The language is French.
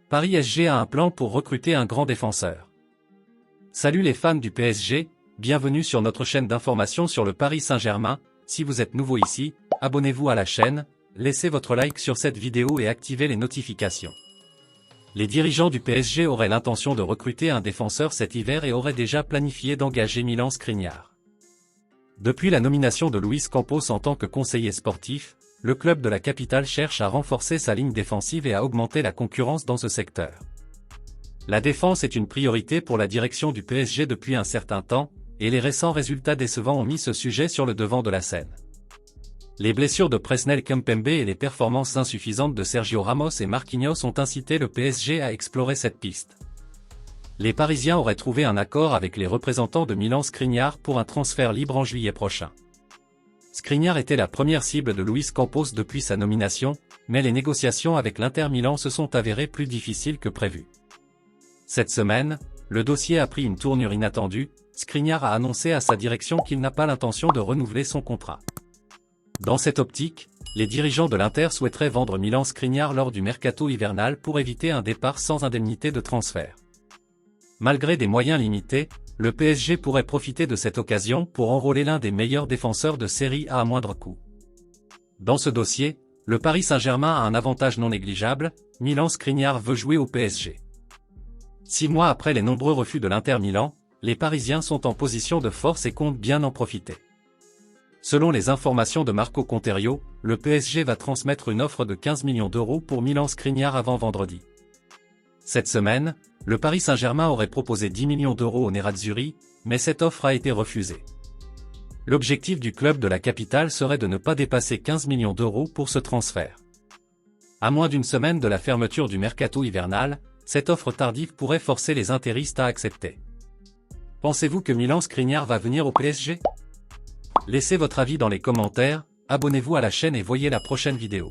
Paris SG a un plan pour recruter un grand défenseur. Salut les fans du PSG, bienvenue sur notre chaîne d'information sur le Paris Saint-Germain. Si vous êtes nouveau ici, abonnez-vous à la chaîne, laissez votre like sur cette vidéo et activez les notifications. Les dirigeants du PSG auraient l'intention de recruter un défenseur cet hiver et auraient déjà planifié d'engager Milan Skriniar. Depuis la nomination de Luis Campos en tant que conseiller sportif, le club de la capitale cherche à renforcer sa ligne défensive et à augmenter la concurrence dans ce secteur. La défense est une priorité pour la direction du PSG depuis un certain temps, et les récents résultats décevants ont mis ce sujet sur le devant de la scène. Les blessures de Presnel Kimpembe et les performances insuffisantes de Sergio Ramos et Marquinhos ont incité le PSG à explorer cette piste. Les Parisiens auraient trouvé un accord avec les représentants de Milan Skriniar pour un transfert libre en juillet prochain. Skriniar était la première cible de Luis Campos depuis sa nomination, mais les négociations avec l'Inter Milan se sont avérées plus difficiles que prévu. Cette semaine, le dossier a pris une tournure inattendue. Skriniar a annoncé à sa direction qu'il n'a pas l'intention de renouveler son contrat. Dans cette optique, les dirigeants de l'Inter souhaiteraient vendre Milan Skriniar lors du mercato hivernal pour éviter un départ sans indemnité de transfert. Malgré des moyens limités, le PSG pourrait profiter de cette occasion pour enrôler l'un des meilleurs défenseurs de Série A à moindre coût. Dans ce dossier, le Paris Saint-Germain a un avantage non négligeable, Milan Skriniar veut jouer au PSG. 6 mois après les nombreux refus de l'Inter Milan, les Parisiens sont en position de force et comptent bien en profiter. Selon les informations de Marco Conterio, le PSG va transmettre une offre de 15 millions d'euros pour Milan Skriniar avant vendredi. Cette semaine, le Paris Saint-Germain aurait proposé 10 millions d'euros au Nerazzurri, mais cette offre a été refusée. L'objectif du club de la capitale serait de ne pas dépasser 15 millions d'euros pour ce transfert. À moins d'une semaine de la fermeture du mercato hivernal, cette offre tardive pourrait forcer les interistes à accepter. Pensez-vous que Milan Skriniar va venir au PSG? Laissez votre avis dans les commentaires, abonnez-vous à la chaîne et voyez la prochaine vidéo.